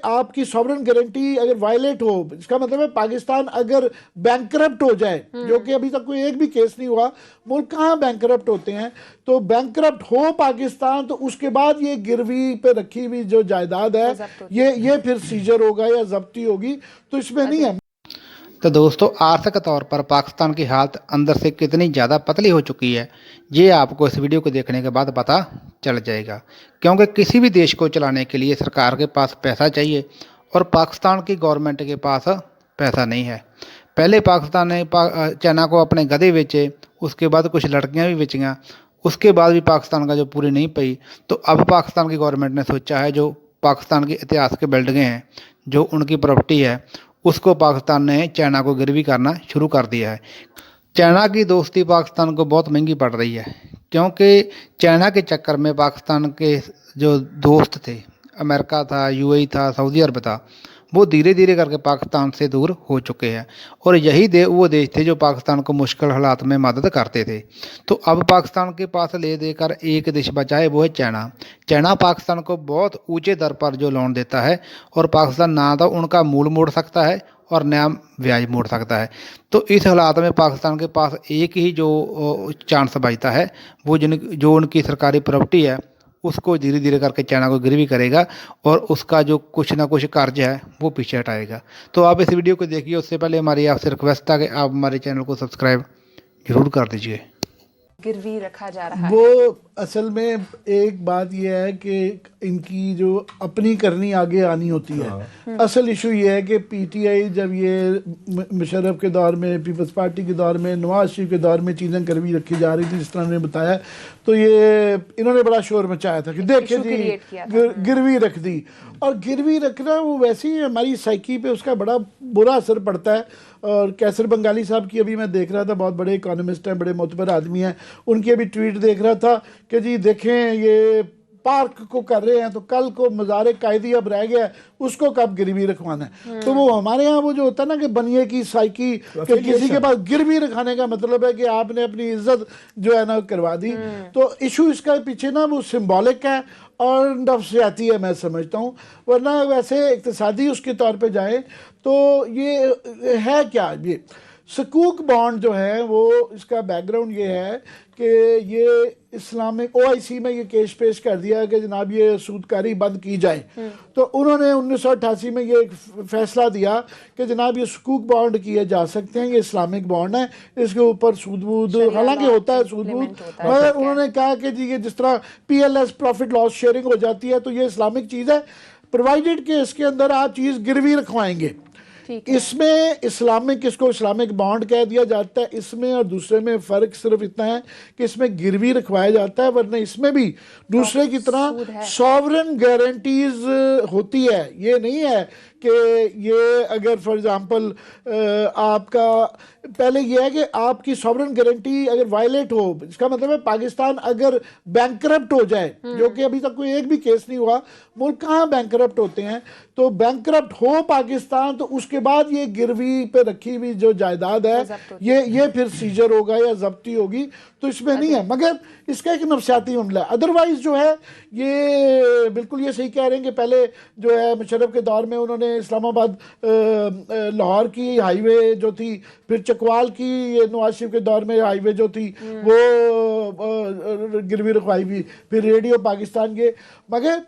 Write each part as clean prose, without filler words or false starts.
آپ کی sovereign guarantee اگر وائلیٹ ہو، اس کا مطلب ہے پاکستان اگر بینکرپٹ ہو جائے، جو کہ ابھی تک کوئی ایک بھی کیس نہیں ہوا، ملک کہاں بینکرپٹ ہوتے ہیں، تو بینکرپٹ ہو پاکستان تو اس کے بعد یہ گروی پہ رکھی ہوئی جو جائیداد ہے یہ پھر سیجر ہوگا یا ضبطی ہوگی، تو اس میں نہیں ہے۔ تو دوستو، آرتھک طور پر پاکستان کی حالت اندر سے کتنی زیادہ پتلی ہو چکی ہے، یہ آپ کو اس ویڈیو کو دیکھنے کے بعد پتہ چل جائے گا، کیونکہ کسی بھی دیش کو چلانے کے لیے سرکار کے پاس پیسہ چاہیے، اور پاکستان کی گورنمنٹ کے پاس پیسہ نہیں ہے۔ پہلے پاکستان نے چائنا کو اپنے گدھے بیچے، اس کے بعد کچھ لڑکیاں بھی بیچیاں، اس کے بعد بھی پاکستان کا جو پوری نہیں پئی، تو اب پاکستان کی گورنمنٹ نے سوچا ہے جو پاکستان کی اتہاس کے بلڈنگیں ہیں، جو ان کی پراپرٹی ہے، اس کو پاکستان نے چائنا کو گروی کرنا شروع کر دیا ہے۔ چائنا کی دوستی پاکستان کو بہت مہنگی پڑ رہی ہے، کیونکہ چائنا کے چکر میں پاکستان کے جو دوست تھے، امریکہ تھا، یو اے ای تھا، سعودی عرب تھا، وہ دھیرے دھیرے کر کے پاکستان سے دور ہو چکے ہیں، اور یہی وہ دیش تھے جو پاکستان کو مشکل حالات میں مدد کرتے تھے۔ تو اب پاکستان کے پاس لے دے کر ایک دیش بچا ہے، وہ ہے چائنا۔ چائنا پاکستان کو بہت اونچے در پر جو لون دیتا ہے، اور پاکستان نہ تو ان کا مول موڑ سکتا ہے اور نیا بیاج موڑ سکتا ہے۔ تو اس حالات میں پاکستان کے پاس ایک ہی جو چانس بچتا ہے، وہ جو ان کی سرکاری پراپرٹی ہے، اس کو دھیرے دھیرے کر کے چائنا کو گروی کرے گا، اور اس کا جو کچھ نہ کچھ قرض ہے وہ پیچھے ہٹائے گا۔ تو آپ اس ویڈیو کو دیکھیے، اس سے پہلے ہماری آپ سے ریکویسٹ ہے کہ آپ ہمارے چینل کو سبسکرائب ضرور کر دیجیے۔ گروی رکھا جا رہا ہے۔ وہ اصل میں ایک بات یہ ہے کہ ان کی جو اپنی کرنی آگے آنی ہوتی ہے۔ اصل ایشو یہ ہے کہ پی ٹی آئی جب یہ مشرف کے دور میں، پیپلز پارٹی کے دور میں، نواز شریف کے دور میں چیزیں گروی رکھی جا رہی تھی، جس طرح نے بتایا، تو یہ انہوں نے بڑا شور مچایا تھا کہ دیکھیں جی گروی رکھ دی۔ اور گروی رکھنا وہ ویسے ہی ہماری سائیکی پہ اس کا بڑا برا اثر پڑتا ہے۔ اور کیسر بنگالی صاحب کی ابھی میں دیکھ رہا تھا، بہت بڑے اکانومسٹ ہیں، بڑے معتبر آدمی ہیں، ان کی ابھی ٹویٹ دیکھ رہا تھا کہ جی دیکھیں یہ پارک کو کر رہے ہیں، تو کل کو مزار قائدی اب رہ گیا ہے، اس کو کب گروی رکھوانا ہے۔ تو وہ ہمارے ہاں وہ جو ہوتا ہے نا کہ بنیے کی سائیکی، کہ کسی کے پاس گروی رکھانے کا مطلب ہے کہ آپ نے اپنی عزت جو ہے نا کروا دی۔ تو ایشو اس کا پیچھے نا وہ سمبولک ہے اور نفسیاتی ہے، میں سمجھتا ہوں، ورنہ ویسے اقتصادی اس کے طور پہ جائیں تو یہ ہے کیا، یہ سکوک بانڈ جو ہے وہ اس کا بیک گراؤنڈ یہ ہے کہ یہ اسلامک او آئی سی میں یہ کیس پیش کر دیا کہ جناب یہ سودکاری بند کی جائے۔ تو انہوں نے 1988 میں یہ ایک فیصلہ دیا کہ جناب یہ سکوک بانڈ کیے جا سکتے ہیں، یہ اسلامک بانڈ ہے، اس کے اوپر سود وود حالانکہ ہوتا ہے سود وود، مگر انہوں نے کہا کہ جی یہ جس طرح P L S profit loss sharing ہو جاتی ہے تو یہ اسلامک چیز ہے، پرووائڈڈ کہ اس کے اندر آپ چیز گروی رکھوائیں گے۔ اس میں اسلامک، اس کو اسلامک بانڈ کہہ دیا جاتا ہے، اس میں اور دوسرے میں فرق صرف اتنا ہے کہ اس میں گروی رکھوایا جاتا ہے، ورنہ اس میں بھی دوسرے کی طرح سوورن گارنٹیز ہوتی ہے۔ یہ نہیں ہے کہ یہ اگر فار ایگزامپل آپ کا پہلے یہ ہے کہ آپ کی سوورن گارنٹی اگر وائلیٹ ہو، اس کا مطلب ہے پاکستان اگر بینکرپٹ ہو جائے، جو کہ ابھی تک کوئی ایک بھی کیس نہیں ہوا، ملک کہاں بینکرپٹ ہوتے ہیں، تو بینکرپٹ ہو پاکستان تو اس کے بعد یہ گروی پہ رکھی ہوئی جو جائیداد ہے یہ پھر سیجر ہوگا یا ضبطی ہوگی، تو اس میں نہیں ہے۔ مگر اس کا ایک نفسیاتی معاملہ ہے، ادروائز جو ہے یہ بالکل یہ صحیح کہہ رہے ہیں کہ پہلے جو ہے مشرف کے دور میں انہوں نے اسلام آباد لاہور کی ہائی وے جو تھی، پھر چکوال کی نواز شریف کے دور میں ہائی وے جو تھی وہ گروی رکھوائی ہوئی، پھر ریڈیو پاکستان کے۔ مگر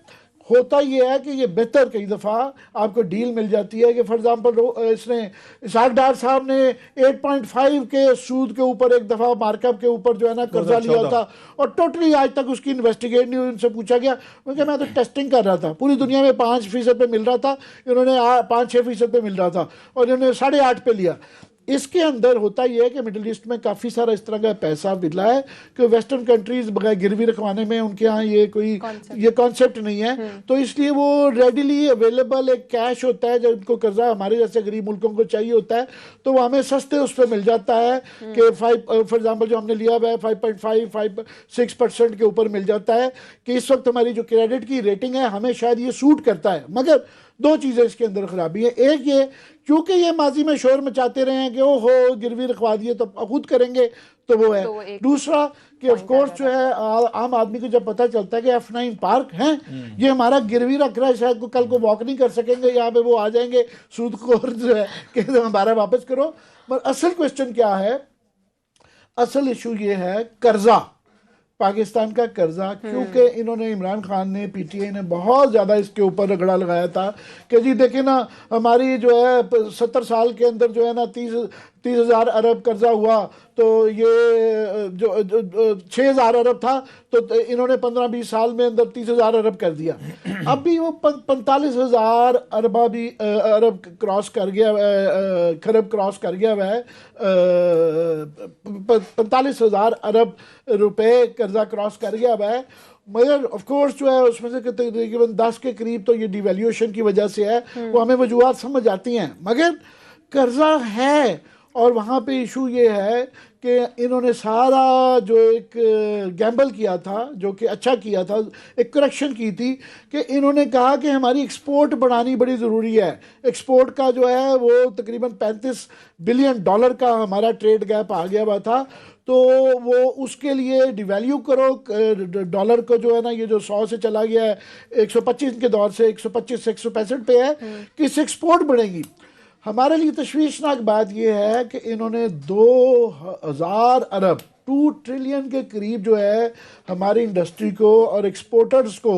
ہوتا یہ ہے کہ یہ بہتر کئی دفعہ آپ کو ڈیل مل جاتی ہے کہ فار ایگزامپل اس نے اسحاق ڈار صاحب نے 8.5 کے سود کے اوپر ایک دفعہ مارک اپ کے اوپر جو ہے نا قرضہ لیا تھا، اور ٹوٹلی آج تک اس کی انویسٹیگیٹ نہیں ہوئی۔ ان سے پوچھا گیا، کیونکہ میں تو ٹیسٹنگ کر رہا تھا، پوری دنیا میں 5% پہ مل رہا تھا، انہوں نے 5-6% پہ مل رہا تھا، اور انہوں نے 8.5 پہ لیا۔ اس کے اندر ہوتا یہ ہے کہ مڈل ایسٹ میں کافی سارا اس طرح کا پیسہ ملا ہے کہ ویسٹرن کنٹریز بغیر گروی رکھوانے میں ان کے ہاں یہ کوئی یہ کانسیپٹ نہیں ہے، تو اس لیے وہ ریڈیلی اویلیبل ایک کیش ہوتا ہے، جب ان کو قرضہ ہمارے جیسے غریب ملکوں کو چاہیے ہوتا ہے تو وہ ہمیں سستے اس پہ مل جاتا ہے کہ فار ایگزامپل جو ہم نے لیا ہوا ہے 5.5-6% کے اوپر مل جاتا ہے، کہ اس وقت ہماری جو کریڈٹ کی ریٹنگ ہے ہمیں شاید یہ سوٹ کرتا ہے۔ مگر دو چیزیں اس کے اندر خرابی ہیں، ایک یہ کیونکہ یہ ماضی میں شور مچاتے رہے ہیں کہ او ہو گروی رکھوا دیے تو خود کریں گے، تو وہ ہے. تو ایک دوسرا کہ آف کورس جو ہے عام آدمی کو جب پتہ چلتا ہے کہ F9 پارک ہیں یہ ہمارا گروی رکھ رہا ہے, شاید کو کل کو واک نہیں کر سکیں گے, یہاں پہ وہ آ جائیں گے سود خور جو ہے کہ ہمارا واپس کرو. مگر اصل کوشچن کیا ہے, اصل ایشو یہ ہے قرضہ, پاکستان کا قرضہ, کیونکہ انہوں نے عمران خان نے پی ٹی آئی نے بہت زیادہ اس کے اوپر رگڑا لگایا تھا کہ جی دیکھیں نا ہماری جو ہے 70 سال کے اندر جو ہے نا 30,000 ارب قرضہ ہوا, تو یہ جو 6,000 ارب تھا تو انہوں نے 15-20 سال میں اندر 30,000 ارب کر دیا. اب بھی وہ 45,000 ارب کراس کر گیا, خرب کراس کر گیا ہے, 45,000 ارب روپے قرضہ کراس کر گیا ہے. مگر آف کورس جو ہے اس میں سے تقریباً 10 کے قریب تو یہ ڈیویلیوشن کی وجہ سے ہے, وہ ہمیں وجوہات سمجھ آتی ہیں, مگر قرضہ ہے. اور وہاں پہ ایشو یہ ہے کہ انہوں نے سارا جو ایک گیمبل کیا تھا, جو کہ اچھا کیا تھا, ایک کریکشن کی تھی کہ انہوں نے کہا کہ ہماری ایکسپورٹ بڑھانی بڑی ضروری ہے. ایکسپورٹ کا جو ہے وہ تقریباً $35 بلین کا ہمارا ٹریڈ گیپ آ گیا ہوا تھا, تو وہ اس کے لیے ڈیویلیو کرو ڈالر کو جو ہے نا, یہ جو 100 سے چلا گیا ہے 125 کے دور سے 125 سے 165 پہ ہے, کہ اس سے ایکسپورٹ بڑھے گی. ہمارے لیے تشویشناک بات یہ ہے کہ انہوں نے 2,000 ارب 2 ٹریلین کے قریب جو ہے ہماری انڈسٹری کو اور ایکسپورٹرز کو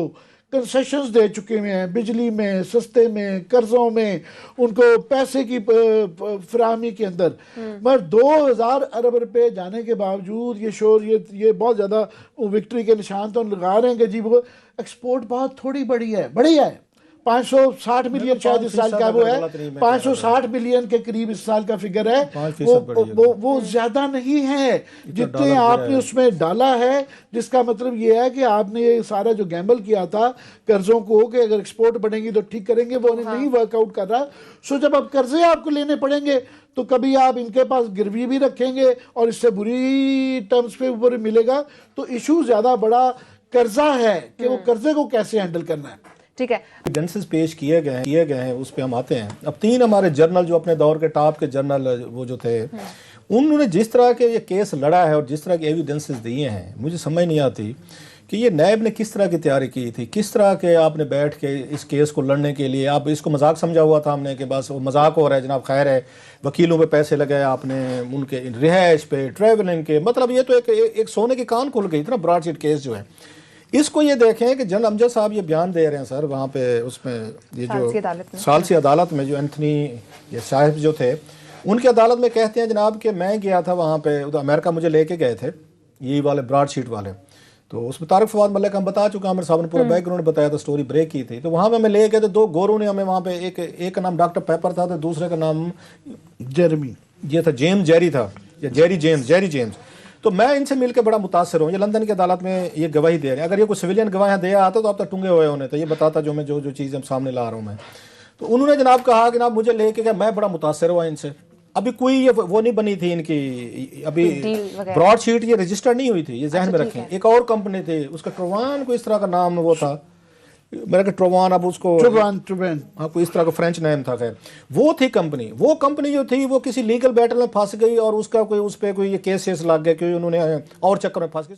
کنسیشنز دے چکے ہوئے ہیں, بجلی میں, سستے میں, قرضوں میں, ان کو پیسے کی فراہمی کے اندر. مگر 2,000 ارب روپے جانے کے باوجود یہ بہت زیادہ وکٹری کے نشان تو لگا رہے ہیں کہ جی وہ ایکسپورٹ بہت تھوڑی بڑی ہے, 560 ملین شاید اس سال کا وہ ہے, 560 ملین کے قریب اس سال کا فگر ہے, وہ زیادہ نہیں ہے جتنے آپ نے اس میں ڈالا ہے. جس کا مطلب یہ ہے کہ آپ نے یہ سارا جو گیمبل کیا تھا قرضوں کو کہ اگر ایکسپورٹ بڑھیں گی تو ٹھیک کریں گے, وہ نہیں ورک آؤٹ کر رہا. سو جب اب قرضے آپ کو لینے پڑیں گے تو کبھی آپ ان کے پاس گروی بھی رکھیں گے اور اس سے بری ٹرمز پہ اوپر ملے گا. تو ایشو زیادہ بڑا قرضہ ہے کہ وہ قرضے کو کیسے ہینڈل کرنا ہے. ٹھیک ہے, ایویڈنسز پیش کیے گئے ہیں, اس پہ ہم آتے ہیں. اب 3 ہمارے جرنل جو اپنے دور کے ٹاپ کے جرنل وہ جو تھے, انہوں نے جس طرح کے یہ کیس لڑا ہے اور جس طرح کے ایویڈنسز دیے ہیں, مجھے سمجھ نہیں آتی کہ یہ نیب نے کس طرح کی تیاری کی تھی, کس طرح کے آپ نے بیٹھ کے اس کیس کو لڑنے کے لیے. آپ اس کو مذاق سمجھا ہوا تھا ہم نے کہ بس وہ مذاق ہو رہا ہے جناب, خیر ہے, وکیلوں پہ پیسے لگائے آپ نے, ان کے رہائش پہ, ٹریولنگ کے, مطلب یہ تو ایک سونے کی کان کھل گئی تھی نا براڈ شیٹ کیس جو ہے. اس کو یہ دیکھیں کہ جنرل امجد صاحب یہ بیان دے رہے ہیں سر وہاں پہ, اس میں یہ جو ثالثی عدالت میں جو اینتھنی یہ صاحب جو تھے ان کی عدالت میں کہتے ہیں جناب کہ میں گیا تھا وہاں پہ, امریکہ مجھے لے کے گئے تھے یہ والے براڈ شیٹ والے, تو اس میں طارق فواد ملک ہم بتا چکا, عامر صاحب نے پورا بیک گراؤنڈ بتایا تھا, سٹوری بریک کی تھی. تو وہاں پہ ہمیں لے گئے تھے 2 گوروں نے ہمیں وہاں پہ, ایک کا نام ڈاکٹر پیپر تھا تو دوسرے کا نام جیرمی, یہ تھا جیمز جیری تھا, یا جیری جیمز. تو میں ان سے مل کے بڑا متاثر ہوں. یہ لندن کی عدالت میں یہ گواہی دے رہے ہیں. اگر یہ کوئی سویلین گواہ دے آتا تو اب تک ٹنگے ہوئے ہونے, تو یہ بتاتا جو میں جو چیزیں سامنے لا رہا ہوں میں. تو انہوں نے جناب کہا کہ جناب مجھے لے کے گیا, میں بڑا متاثر ہوا ان سے. ابھی کوئی یہ وہ نہیں بنی تھی ان کی, ابھی براڈ شیٹ یہ رجسٹر نہیں ہوئی تھی, یہ ذہن میں رکھیں. ایک اور کمپنی تھی اس کا ٹروان کو اس طرح کا نام وہ تھا, میرا کہ ٹروان, اب اس کو ہاں کوئی اس طرح کا فرینچ نیم تھا. خیر وہ تھی کمپنی, وہ کمپنی جو تھی وہ کسی لیگل بیٹل میں پھنس گئی اور اس کا کوئی اس پہ کوئی یہ کیس لگ گیا کہ انہوں نے اور چکر میں پھنس گئی.